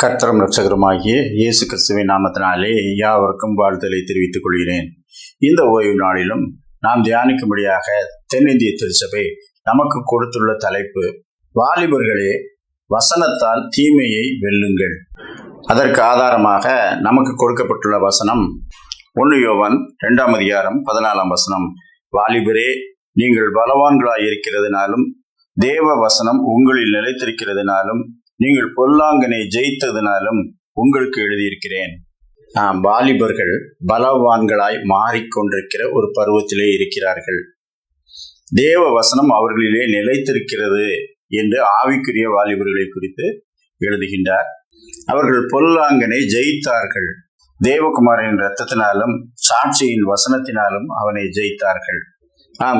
கர்த்தரும் இரட்சகருமாகிய இயேசு கிறிஸ்துவின் நாமத்தினாலே யாவருக்கும் வாழ்த்தலை தெரிவித்துக் கொள்கிறேன். இந்த ஓய்வு நாளிலும் நாம் தியானிக்கும்படியாக தென்னிந்திய திருச்சபை நமக்கு கொடுத்துள்ள தலைப்பு, வாலிபர்களே வசனத்தால் தீமையை வெல்லுங்கள். அதற்கு ஆதாரமாக நமக்கு கொடுக்கப்பட்டுள்ள வசனம் 1 யோவான் 2 அதிகாரம் 14 வாலிபரே, நீங்கள் பலவான்களாய் இருக்கிறதுனாலும் தேவ வசனம் உங்களில் நிலைத்திருக்கிறதுனாலும் நீங்கள் பொல்லாங்கனை ஜெயித்ததினாலும் உங்களுக்கு எழுதியிருக்கிறேன். வாலிபர்கள் பலவான்களாய் மாறிக்கொண்டிருக்கிற ஒரு பருவத்திலே இருக்கிறார்கள். தேவ வசனம் அவர்களிலே நிலைத்திருக்கிறது என்று ஆவிக்குரிய வாலிபர்களை குறித்து எழுதுகின்றார். அவர்கள் பொல்லாங்கனை ஜெயித்தார்கள். தேவகுமாரின் இரத்தத்தினாலும் சாட்சியின் வசனத்தினாலும் அவனை ஜெயித்தார்கள்.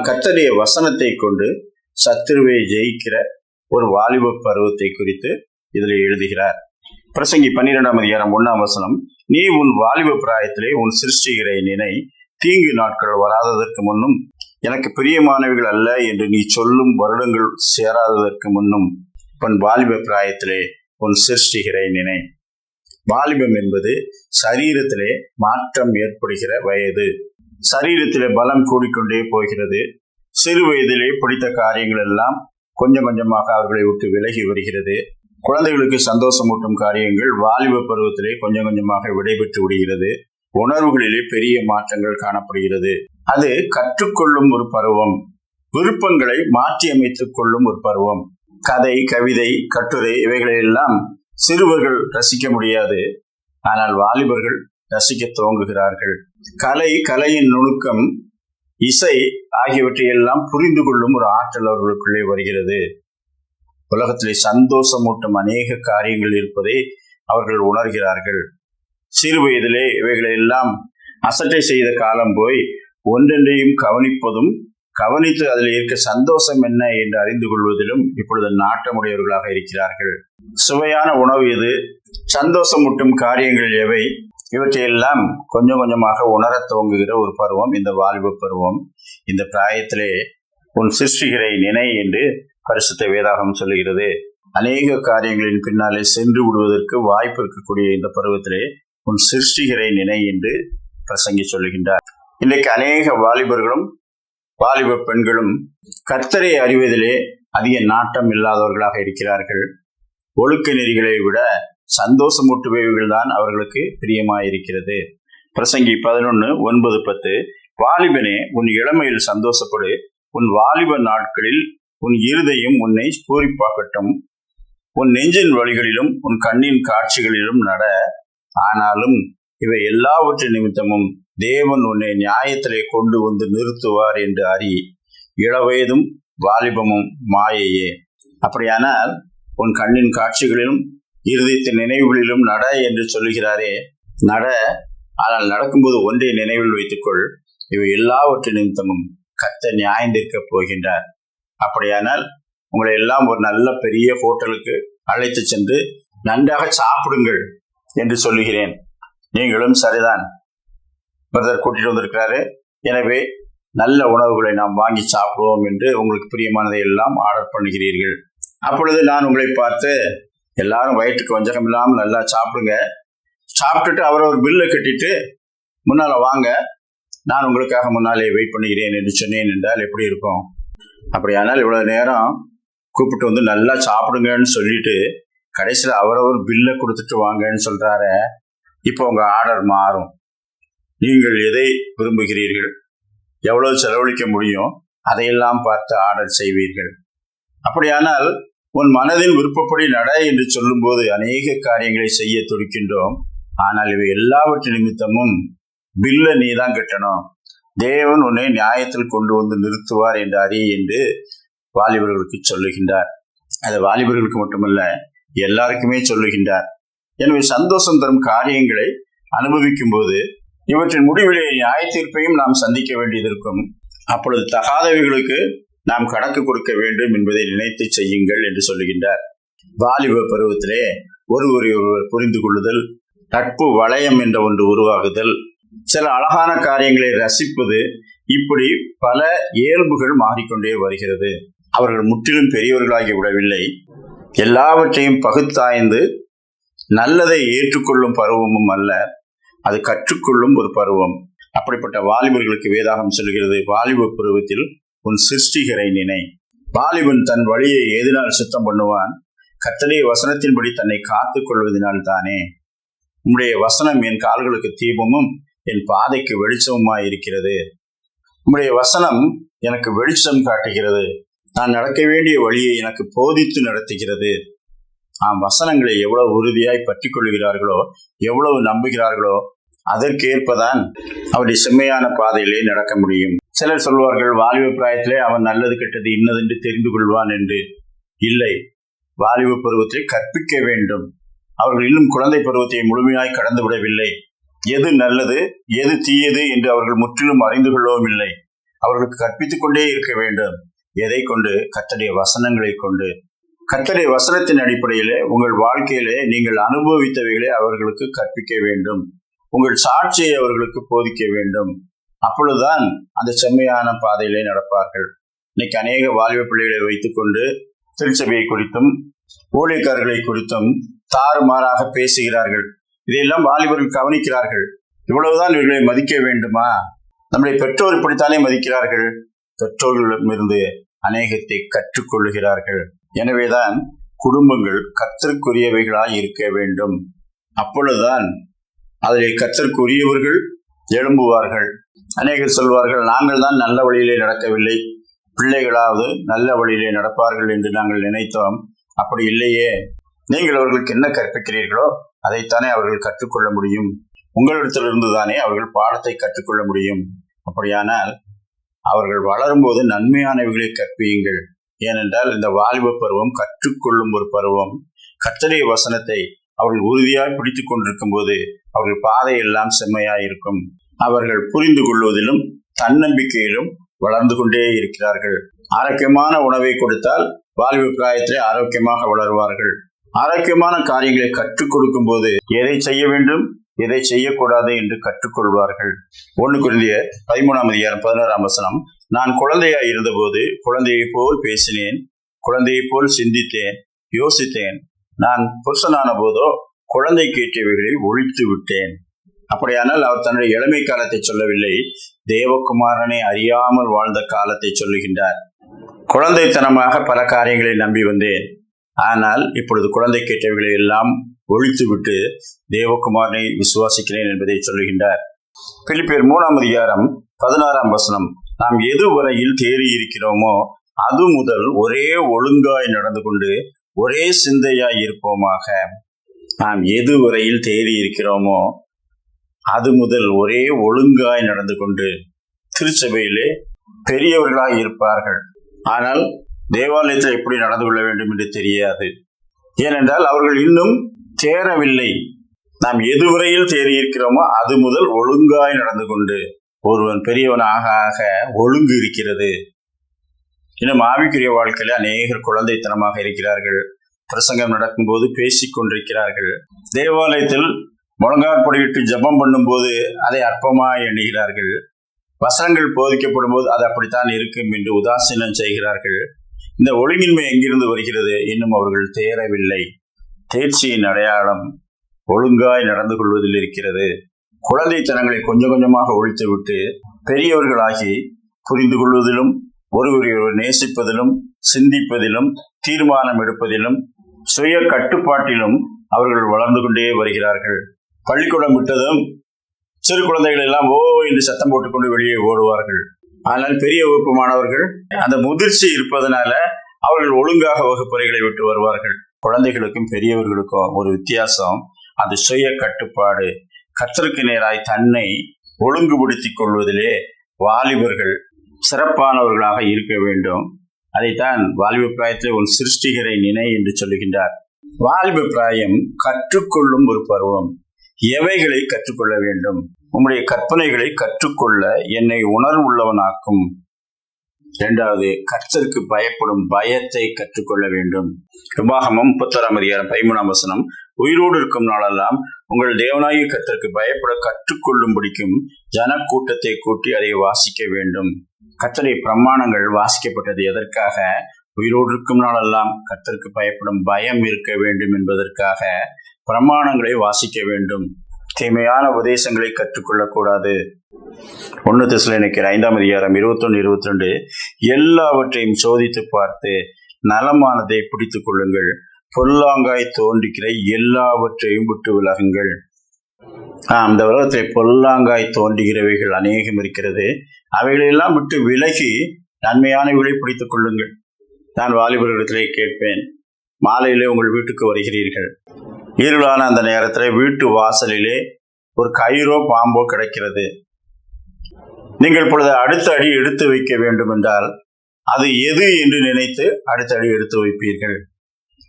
கர்த்தருடைய வசனத்தை கொண்டு சத்துருவை ஜெயிக்கிற ஒரு வாலிப பருவத்தை குறித்து இதில் எழுதுகிறார். பிரசங்கி 12 அதிகாரம் 1 நீ உன் வாலிப பிராயத்திலே உன் சிருஷ்டிகரை நினை, தீங்கு நாட்கள் வராததற்கு முன்னும் எனக்கு பிரியமானவைகள் அல்ல என்று நீ சொல்லும் வருடங்கள் சேராததற்கு முன்னும் உன் வாலிப பிராயத்திலே உன் சிருஷ்டிகரை நினை. வாலிபம் என்பது சரீரத்திலே மாற்றம் ஏற்படுகிற வயது. சரீரத்திலே பலம் கூடிக்கொண்டே போகிறது. சிறு வயதிலே பிடித்த காரியங்கள் எல்லாம் கொஞ்சம் கொஞ்சமாக அவர்களை விட்டு விலகி வருகிறது. குழந்தைகளுக்கு சந்தோஷமூட்டும் காரியங்கள் வாலிப பருவத்திலே கொஞ்சம் கொஞ்சமாக விடைபெற்று விடுகிறது. உணர்வுகளிலே பெரிய மாற்றங்கள் காணப்படுகிறது. அது கற்றுக்கொள்ளும் ஒரு பருவம், விருப்பங்களை மாற்றி அமைத்துக் கொள்ளும் ஒரு பருவம். கதை, கவிதை, கட்டுரை இவைகளெல்லாம் சிறுவர்கள் ரசிக்க முடியாது, ஆனால் வாலிபர்கள் ரசிக்க துவங்குகிறார்கள். கலையின் நுணுக்கம், இசை ஆகியவற்றையெல்லாம் புரிந்து கொள்ளும் ஒரு ஆற்றல் அவர்களுக்குள்ளே வருகிறது. உலகத்திலே சந்தோஷமூட்டும் அநேக காரியங்கள் இருப்பதை அவர்கள் உணர்கிறார்கள். சிறு வயதிலே இவைகளெல்லாம் அசட்டை செய்த காலம் போய் ஒன்றென்றையும் கவனிப்பதும், கவனித்து அதில் இருக்க சந்தோஷம் என்ன என்று அறிந்து கொள்வதிலும் இப்பொழுது நாட்டமுடையவர்களாக இருக்கிறார்கள். சுவையான உணவு எது, சந்தோஷமூட்டும் காரியங்கள் எவை, இவற்றையெல்லாம் கொஞ்சம் கொஞ்சமாக உணரத் துவங்குகிற ஒரு பருவம் இந்த வாலிப பருவம். இந்த பிராயத்திலே உன் சிருஷ்டிகரை நினை என்று பரிசுத்த வேதாகம் சொல்லுகிறது. அநேக காரியங்களின் பின்னாலே சென்று விடுவதற்கு வாய்ப்பு இருக்கக்கூடிய இந்த பருவத்திலே உன் சிருஷ்டிகரை நினை என்று பிரசங்கி சொல்லுகின்றார். இன்றைக்கு அநேக வாலிபர்களும் வாலிப பெண்களும் கர்த்தரை அறிவதிலே அதிக நாட்டம் இல்லாதவர்களாக இருக்கிறார்கள். ஒழுக்க நெறிகளை விட சந்தோஷமூட்டுபவைகள் தான் அவர்களுக்கு பிரியமாயிருக்கிறது. பிரசங்கி 11:9-10 வாலிபனே, உன் இளமையில் சந்தோஷப்படு, உன் வாலிப நாட்களில் உன் இருதயம் உன்னை பூரிப்பாகட்டும். உன் நெஞ்சின் வழிகளிலும் உன் கண்ணின் காட்சிகளிலும் நட. ஆனாலும் இவை எல்லாவற்றின் நிமித்தமும் தேவன் உன்னை நியாயத்திலே கொண்டு வந்து நிறுத்துவார் என்று அறி. இளவயதும் வாலிபமும் மாயையே. அப்படியானால் உன் கண்ணின் காட்சிகளிலும் இருதயத்தின் நினைவுகளிலும் நட என்று சொல்லுகிறாரே, நட. ஆனால் நடக்கும்போது ஒன்றை நினைவில் வைத்துக்கொள், இவை எல்லாவற்றின் நிமித்தமும் கர்த்தர் நியாயந்திருக்க போகின்றார். அப்படியானால் உங்களை எல்லாம் ஒரு நல்ல பெரிய ஹோட்டலுக்கு அழைத்து சென்று நன்றாக சாப்பிடுங்கள் என்று சொல்லுகிறேன். நீங்களும் சரிதான், பிரதர் கூட்டிட்டு வந்திருக்கிறாரு, எனவே நல்ல உணவுகளை நாம் வாங்கி சாப்பிடுவோம் என்று உங்களுக்கு பிரியமானதை எல்லாம் ஆர்டர் பண்ணுகிறீர்கள். அப்பொழுது நான் உங்களை பார்த்து, எல்லாரும் வயிற்றுக்கு வஞ்சகம் இல்லாமல் நல்லா சாப்பிடுங்க, சாப்பிட்டுட்டு அவரவர் பில்லை கட்டிட்டு முன்னால வாங்க, நான் உங்களுக்காக முன்னாலே வெயிட் பண்ணுகிறேன் என்று சொன்னேன் என்றால் எப்படி இருக்கும்? அப்படியானால் இவ்வளவு நேரம் கூப்பிட்டு வந்து நல்லா சாப்பிடுங்கன்னு சொல்லிட்டு கடைசியில் அவரவர் பில்லை கொடுத்துட்டு வாங்கன்னு சொல்றாரு. இப்போ உங்க ஆர்டர் மாறும். நீங்கள் எதை விரும்புகிறீர்கள், எவ்வளவு செலவழிக்க முடியும், அதையெல்லாம் பார்த்து ஆர்டர் செய்வீர்கள். அப்படியானால் உன் மனதின் விருப்பப்படி நட என்று சொல்லும் போது அநேக காரியங்களை செய்ய துடிக்கின்றோம். ஆனால் இவை எல்லாவற்றின் நிமித்தமும் பில்லை நீ தான் கட்டணும். தேவன் உன்னை நியாயத்தில் கொண்டு வந்து நிறுத்துவார் என்று அறி என்று வாலிபர்களுக்கு சொல்லுகின்றார். அது வாலிபர்களுக்கு மட்டுமல்ல, எல்லாருக்குமே சொல்லுகின்றார். எனவே சந்தோஷம் தரும் காரியங்களை அனுபவிக்கும் போது இவற்றின் முடிவிலே நியாய தீர்ப்பையும் நாம் சந்திக்க வேண்டியது இருக்கும். அப்பொழுது தகாதவைகளுக்கு நாம் கணக்கு கொடுக்க வேண்டும் என்பதை நினைத்து செய்யுங்கள் என்று சொல்லுகின்றார். வாலிப பருவத்திலே ஒருவரை ஒருவர் புரிந்து கொள்ளுதல், நட்பு வளையம் என்ற ஒன்று உருவாகுதல், சில அழகான காரியங்களை ரசிப்பது, இப்படி பல இயல்புகள் மாறிக்கொண்டே வருகிறது. அவர்கள் முற்றிலும் பெரியவர்களாகி விடவில்லை. எல்லாவற்றையும் பகுத்தாய்ந்து நல்லதை ஏற்றுக்கொள்ளும் பருவமும் அல்ல, அது கற்றுக்கொள்ளும் ஒரு பருவம். அப்படிப்பட்ட வாலிபர்களுக்கு வேதாகம் சொல்கிறது, வாலிப பருவத்தில் உன் சிருஷ்டிகரை நினை. வாலிபன் தன் வழியை எதனால் சுத்தம் பண்ணுவான்? கர்த்தருடைய வசனத்தின்படி தன்னை காத்துக் கொள்வதனால் தானே. உம்முடைய வசனம் என் கால்களுக்கு தீபமும் என் பாதைக்கு வெளிச்சமுமாய் இருக்கிறது. உம்முடைய வசனம் எனக்கு வெளிச்சம் காட்டுகிறது. நான் நடக்க வேண்டிய வழியை எனக்கு போதித்து நடத்துகிறது. வசனங்களை எவ்வளவு உறுதியாய் பற்றி கொள்கிறார்களோ, எவ்வளவு நம்புகிறார்களோ, அதற்கேற்பதான் அவருடைய செம்மையான பாதையிலே நடக்க முடியும். சிலர் சொல்வார்கள், வாலிப பிராயத்திலே அவன் நல்லது கெட்டது இன்னதென்று தெரிந்து கொள்வான் என்று. இல்லை, வாலிப பருவத்தை கற்பிக்க வேண்டும். அவர்கள் இன்னும் குழந்தை பருவத்தை முழுமையாய் கடந்து விடவில்லை. எது நல்லது எது தீயது என்று அவர்கள் முற்றிலும் அறிந்து கொள்ளவும் இல்லை. அவர்களுக்கு கற்பித்துக் கொண்டே இருக்க வேண்டும். எதை கொண்டு? கர்த்தருடைய வசனங்களை கொண்டு. கர்த்தருடைய வசனத்தின் அடிப்படையிலே உங்கள் வாழ்க்கையிலே நீங்கள் அனுபவித்தவைகளை அவர்களுக்கு கற்பிக்க வேண்டும். உங்கள் சாட்சியை அவர்களுக்கு போதிக்க வேண்டும். அப்பொழுதுதான் அந்த செம்மையான பாதையிலே நடப்பார்கள். இன்னைக்கு அநேக வாலிப பிள்ளைகளை வைத்துக் கொண்டு திருச்சபையை குறித்தும் ஊழியக்காரர்களை குறித்தும் தாறுமாறாக பேசுகிறார்கள். இதையெல்லாம் வாலிபர்கள் கவனிக்கிறார்கள். இவ்வளவுதான் இவர்களை மதிக்க வேண்டுமா? நம்முடைய பெற்றோர் இப்படித்தானே மதிக்கிறார்கள். பெற்றோர்களிடமிருந்து அநேகத்தை கற்றுக்கொள்ளுகிறார்கள். எனவேதான் குடும்பங்கள் கர்த்தருக்குரியவைகளாய் இருக்க வேண்டும். அப்பொழுதுதான் அதிலே கர்த்தருக்குரியவர்கள் எழும்புவார்கள். அநேகர் சொல்வார்கள், நாங்கள் தான் நல்ல வழியிலே நடக்கவில்லை, பிள்ளைகளாவது நல்ல வழியிலே நடப்பார்கள் என்று நாங்கள் நினைத்தோம். அப்படி இல்லையே. நீங்கள் அவர்களுக்கு என்ன கற்பிக்கிறீர்களோ அதைத்தானே அவர்கள் கற்றுக்கொள்ள முடியும். உங்களிடத்திலிருந்து தானே அவர்கள் பாடத்தை கற்றுக்கொள்ள முடியும். அப்படியானால் அவர்கள் வளரும்போது நன்மையானவைகளை கற்பியுங்கள். ஏனென்றால் இந்த வாலிப பருவம் கற்றுக்கொள்ளும் ஒரு பருவம். கர்த்தருடைய வசனத்தை அவர்கள் உறுதியாய் பிடித்துக் கொண்டிருக்கும் போது அவர்கள் பாதையெல்லாம் செம்மையாயிருக்கும். அவர்கள் புரிந்து கொள்வதிலும் தன்னம்பிக்கையிலும் வளர்ந்து கொண்டே இருக்கிறார்கள். ஆரோக்கியமான உணவை கொடுத்தால் வாலிப பிராயத்திலே ஆரோக்கியமாக வளருவார்கள். ஆரோக்கியமான காரியங்களை கற்றுக் கொடுக்கும் போது எதை செய்ய வேண்டும் எதை செய்யக்கூடாது என்று கற்றுக்கொள்வார்கள். 1 கொரிந்தியர் 13:16 நான் குழந்தையாய் இருந்தபோது குழந்தையை போல் பேசினேன், குழந்தையை போல் சிந்தித்தேன், யோசித்தேன். நான் புருஷனான போதோ குழந்தைக்கு ஏற்றவைகளை ஒழித்து விட்டேன். அப்படியானால் அவர் தன்னுடைய இளமை காலத்தை சொல்லவில்லை, தேவகுமாரனை அறியாமல் வாழ்ந்த காலத்தை சொல்லுகின்றார். குழந்தைத்தனமாக பல காரியங்களை நம்பி வந்தேன், ஆனால் இப்பொழுது குழந்தைக்கு ஏற்றவைகளை எல்லாம் ஒழித்து விட்டு தேவகுமாரனை விசுவாசிக்கிறேன் என்பதை சொல்லுகின்றார். பிலிப்பியர் 3:16 நாம் எதுவரையில் தேறி இருக்கிறோமோ அது முதல் ஒரே ஒழுங்காய் நடந்து கொண்டு ஒரே சிந்தையாய் இருப்போமாக. நாம் எதுவரையில் தேறி இருக்கிறோமோ அது முதல் ஒரே ஒழுங்காய் நடந்து கொண்டு. திருச்சபையிலே பெரியவர்களாய் இருப்பார்கள், ஆனால் தேவாலயத்தில் எப்படி நடந்து கொள்ள வேண்டும் என்று தெரியாது. ஏனென்றால் அவர்கள் இன்னும் தேரவில்லை. நாம் எதுவரையில் தேறி இருக்கிறோமோ அது முதல் ஒழுங்காய் நடந்து கொண்டு. ஒருவன் பெரியவனாக ஆக ஒழுங்கு இருக்கிறது. இன்னும் ஆவிக்குரிய வாழ்க்கையில அநேகர் குழந்தைத்தனமாக இருக்கிறார்கள். பிரசங்கம் நடக்கும் போது பேசிக் கொண்டிருக்கிறார்கள். தேவாலயத்தில் முழங்காற்படியிட்டு ஜெபம் பண்ணும் போது அதை அற்பமாய் எண்ணுகிறார்கள். வசனங்கள் போதிக்கப்படும் போது அது அப்படித்தான் இருக்கும் என்று உதாசீனம் செய்கிறார்கள். இந்த ஒழுங்கின்மை எங்கிருந்து வருகிறது? இன்னும் அவர்கள் தேரவில்லை. தேர்ச்சியின் அடையாளம் ஒழுங்காய் நடந்து கொள்வதில் இருக்கிறது. குழந்தைத்தனங்களை கொஞ்சம் கொஞ்சமாக ஒழித்து விட்டு பெரியவர்களாகி புரிந்து கொள்வதிலும் ஒருவரையொருவர் நேசிப்பதிலும் சிந்திப்பதிலும் தீர்மானம் எடுப்பதிலும் சுய கட்டுப்பாட்டிலும் அவர்கள் வளர்ந்து கொண்டே வருகிறார்கள். பள்ளிக்கூடம் விட்டதும் சிறு குழந்தைகள் எல்லாம் ஓ என்று சத்தம் போட்டுக்கொண்டு வெளியே ஓடுவார்கள். ஆனால் பெரிய வகுப்பு மாணவர்கள் அந்த முதிர்ச்சி இருப்பதனால அவர்கள் ஒழுங்காக வகுப்பறைகளை விட்டு வருவார்கள். குழந்தைகளுக்கும் பெரியவர்களுக்கும் ஒரு வித்தியாசம், அது சுய கட்டுப்பாடு. கர்த்தருக்கு நேராய் தன்னை ஒழுங்குபடுத்திக் கொள்வதிலே வாலிபர்கள் சிறப்பானவர்களாக இருக்க வேண்டும். அதைத்தான் வாலிப பிராயத்தில் உன் சிருஷ்டிகரை நினை என்று சொல்லுகின்றார். வாலிப பிராயம் கற்றுக்கொள்ளும் ஒரு பருவம். எவைகளை கற்றுக்கொள்ள வேண்டும்? உம்முடைய கற்பனைகளை கற்றுக்கொள்ள என்னை உணர்வுள்ளவனாக்கும். 2வது, கர்த்தருக்கு பயப்படும் பயத்தை கற்றுக்கொள்ள வேண்டும். உபாகமம் 31:13 உயிரோடு இருக்கும் நாளெல்லாம் உங்கள் தேவனாகிய கர்த்தருக்கு பயப்பட கற்றுக்கொள்ளும்படிக்கும் ஜன கூட்டத்தை கூட்டி அதை வாசிக்க வேண்டும். கர்த்தருடைய பிரமாணங்கள் வாசிக்கப்பட்டது எதற்காக? உயிரோடு இருக்கும் நாளெல்லாம் கர்த்தருக்கு பயப்படும் பயம் இருக்க வேண்டும் என்பதற்காக பிரமாணங்களை வாசிக்க வேண்டும். தீமையான உபதேசங்களை கற்றுக்கொள்ளக்கூடாது. 1 தெசலோனிக்கேயர் 5:21-22 எல்லாவற்றையும் சோதித்து பார்த்து நலமானதை பிடித்துக் கொள்ளுங்கள், பொல்லாங்காய் தோன்றுகிற எல்லாவற்றையும் விட்டு விலகுங்கள். இந்த உலகத்தில் பொல்லாங்காய் தோன்றுகிறவைகள் அநேகம் இருக்கிறது. அவைகளெல்லாம் விட்டு விலகி நன்மையானவைகளை பிடித்துக் கொள்ளுங்கள். நான் வாலிபர்களிடத்திலே கேட்பேன், மாலையிலே உங்கள் வீட்டுக்கு வருகிறீர்கள், இருளான அந்த நேரத்தில் வீட்டு வாசலிலே ஒரு கயிறோ பாம்போ கிடைக்கிறது. நீங்கள் இப்பொழுது அடுத்த அடி எடுத்து வைக்க வேண்டும் என்றால் அது எது என்று நினைத்து அடுத்த அடி எடுத்து வைப்பீர்கள்?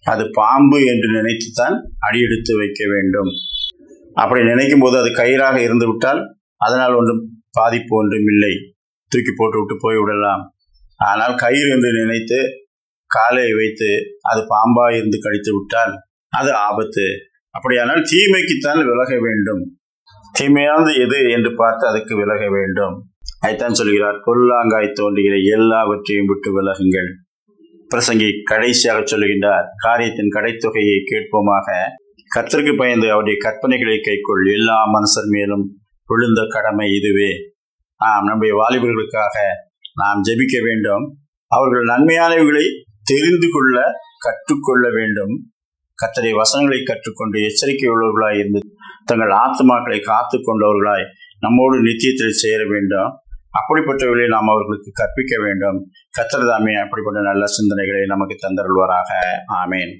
அது பாம்பு என்று நினைத்துத்தான் அடி எடுத்து வைக்க வேண்டும். அப்படி நினைக்கும் போது அது கயிறாக இருந்து விட்டால் அதனால் ஒன்றும் பாதிப்பு ஒன்றும் இல்லை, தூக்கி போட்டு விட்டு போய்விடலாம். ஆனால் கயிறு என்று நினைத்து காலை வைத்து அது பாம்பாக இருந்து கடித்து விட்டால் அது ஆபத்து. அப்படியானால் தீமைக்குத்தான் விலக வேண்டும். தீமையானது எது என்று பார்த்து அதுக்கு விலக வேண்டும். அதைத்தான் சொல்கிறார், பொல்லாங்காய் தோன்றுகிற எல்லாவற்றையும் விட்டு விலகுங்கள். பிரசங்கி கடைசியாக சொல்லுகின்றார், காரியத்தின் கடைத்தொகையை கேட்போமாக, கர்த்தருக்கு பயந்து அவருடைய கற்பனைகளை கைக்கொள், எல்லா மனுஷர் மேலும் விழுந்த கடமை இதுவே. நம்முடைய வாலிபர்களுக்காக நாம் ஜெபிக்க வேண்டும். அவர்கள் நன்மையானவைகளை தெரிந்து கொள்ள கற்றுக்கொள்ள வேண்டும். கர்த்தருடைய வசனங்களை கற்றுக்கொண்டு எச்சரிக்கை உள்ளவர்களாய் இருந்து தங்கள் ஆத்துமாக்களை காத்து கொண்டவர்களாய் நம்மோடு நித்தியத்தில் சேர வேண்டும். அப்படிப்பட்டவர்களை நாம் அவர்களுக்கு கற்பிக்க வேண்டும். கர்த்தர் தாமே அப்படிப்பட்ட நல்ல சிந்தனைகளை நமக்கு தந்தருள்வாராக. ஆமேன்.